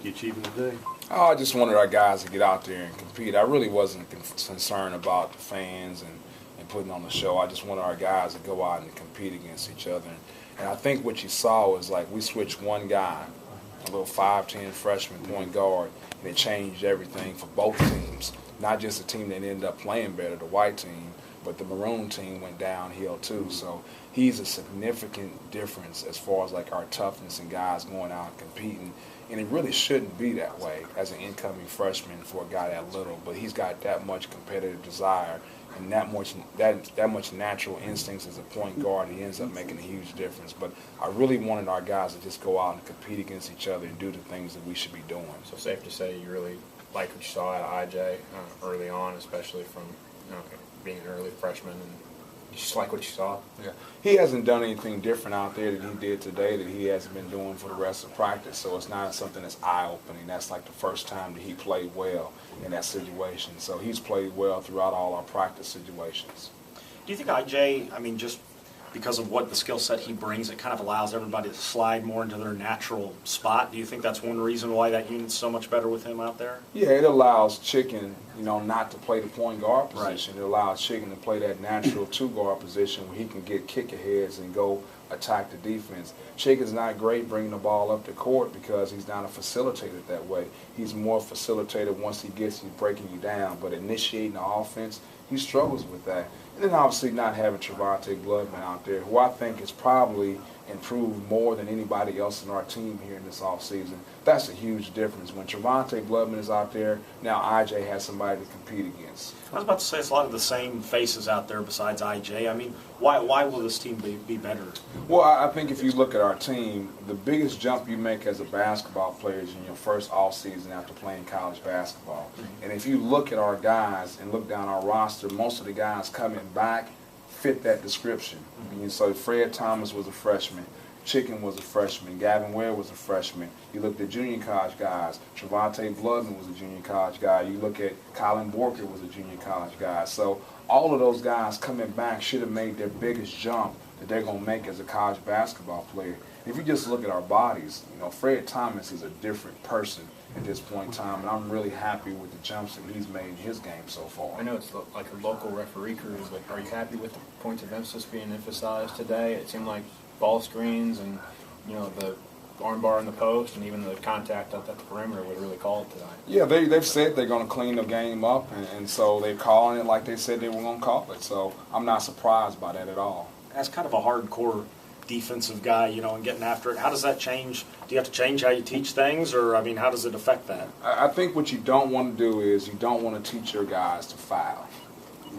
you achieving today? Oh, I just wanted our guys to get out there and compete. I really wasn't concerned about the fans and putting on the show. I just wanted our guys to go out and compete against each other. And I think what you saw was like we switched one guy, a little 5'10" freshman point guard, and it changed everything for both teams. Not just the team that ended up playing better, the white team, but the maroon team went downhill too. So he's a significant difference as far as like our toughness and guys going out and competing. And it really shouldn't be that way as an incoming freshman for a guy that little, but he's got that much competitive desire and that much natural instincts as a point guard. He ends up making a huge difference. But I really wanted our guys to just go out and compete against each other and do the things that we should be doing. So safe to say you really like what you saw at IJ early on, especially from being an early freshman, and you just like what you saw? Yeah. He hasn't done anything different out there than he did today that he hasn't been doing for the rest of practice, so it's not something that's eye-opening. That's like the first time that he played well in that situation. So he's played well throughout all our practice situations. Do you think IJ, just because of what the skill set he brings, it kind of allows everybody to slide more into their natural spot? Do you think that's one reason why that unit's so much better with him out there? Yeah, it allows Chicken, not to play the point guard position. Right. It allows Chicken to play that natural two-guard position where he can get kick-aheads and go attack the defense. Chicken's not great bringing the ball up the court because he's not a facilitator that way. He's more facilitated once he gets you breaking you down, but initiating the offense, he struggles with that. And then obviously not having Trevante Bloodman out there, who I think has probably improved more than anybody else in our team here in this offseason. That's a huge difference. When Trevante Bloodman is out there, now IJ has somebody to compete against. I was about to say it's a lot of the same faces out there besides IJ. Why will this team be better? Well, I think if you look at our team, the biggest jump you make as a basketball player is in your first offseason after playing college basketball. And if you look at our guys and look down our roster, most of the guys coming back fit that description. So Fred Thomas was a freshman. Chicken was a freshman. Gavin Ware was a freshman. You looked at junior college guys. Trevante Bloodman was a junior college guy. You look at Colin Borker was a junior college guy. So all of those guys coming back should have made their biggest jump that they're going to make as a college basketball player. If you just look at our bodies, Fred Thomas is a different person at this point in time, and I'm really happy with the jumps that he's made in his game so far. I know it's like a local referee crew, but are you happy with the points of emphasis being emphasized today? It seemed like ball screens and the armbar in the post and even the contact at the perimeter was really called tonight. Yeah, they've said they're going to clean the game up, and so they're calling it like they said they were going to call it. So I'm not surprised by that at all. As kind of a hardcore defensive guy, and getting after it, how does that change? Do you have to change how you teach things, or how does it affect that? I think what you don't want to do is you don't want to teach your guys to foul.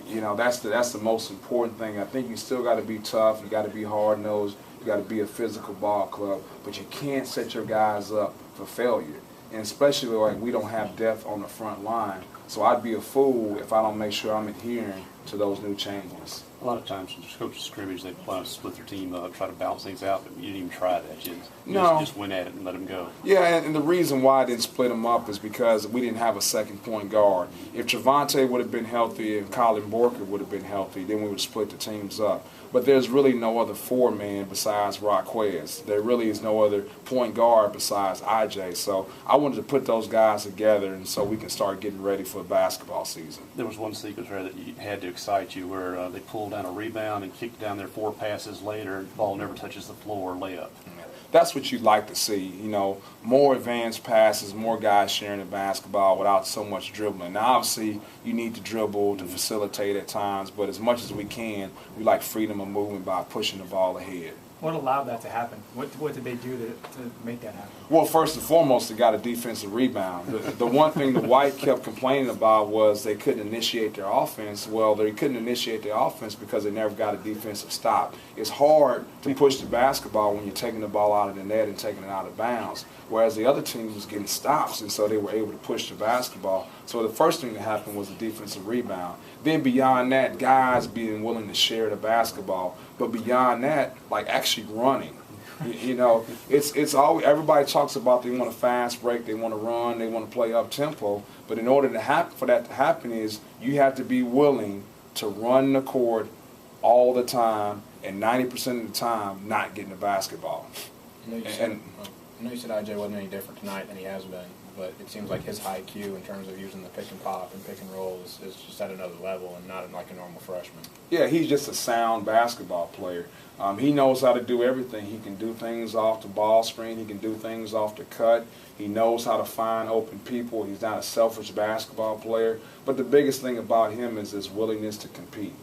That's the most important thing. I think you still got to be tough. You got to be hard-nosed. You got to be a physical ball club, but you can't set your guys up for failure. And especially like we don't have depth on the front line, so I'd be a fool if I don't make sure I'm adhering to those new changes. A lot of times when coaches scrimmage, they plan to split their team up, try to balance things out, but you didn't even try that. You just went at it and let them go. Yeah, and the reason why I didn't split them up is because we didn't have a second point guard. If Trevante would have been healthy and Colin Borker would have been healthy, then we would split the teams up. But there's really no other four-man besides Raquez. There really is no other point guard besides IJ. So I wanted to put those guys together and so we can start getting ready for the basketball season. There was one sequence there that had to excite you where they pulled down a rebound and kicked down there 4 passes later. The ball never touches the floor, layup. That's what you'd like to see, more advanced passes, more guys sharing the basketball without so much dribbling. Now, obviously, you need to dribble to facilitate at times, but as much as we can, we like freedom of movement by pushing the ball ahead. What allowed that to happen? What did they do to make that happen? Well, first and foremost, they got a defensive rebound. The one thing the White kept complaining about was they couldn't initiate their offense. Well, they couldn't initiate their offense because they never got a defensive stop. It's hard to push the basketball when you're taking the ball out of the net and taking it out of bounds, whereas the other team was getting stops, and so they were able to push the basketball. So the first thing that happened was a defensive rebound. Then beyond that, guys being willing to share the basketball. But beyond that, like actually running. It's always, everybody talks about they want a fast break, they want to run, they want to play up tempo. But in order for that to happen is you have to be willing to run the court all the time and 90% of the time not getting the basketball. You I know you said IJ wasn't any different tonight than he has been, but it seems like his high IQ in terms of using the pick and pop and pick and roll is just at another level and not like a normal freshman. Yeah, he's just a sound basketball player. He knows how to do everything. He can do things off the ball screen. He can do things off the cut. He knows how to find open people. He's not a selfish basketball player. But the biggest thing about him is his willingness to compete.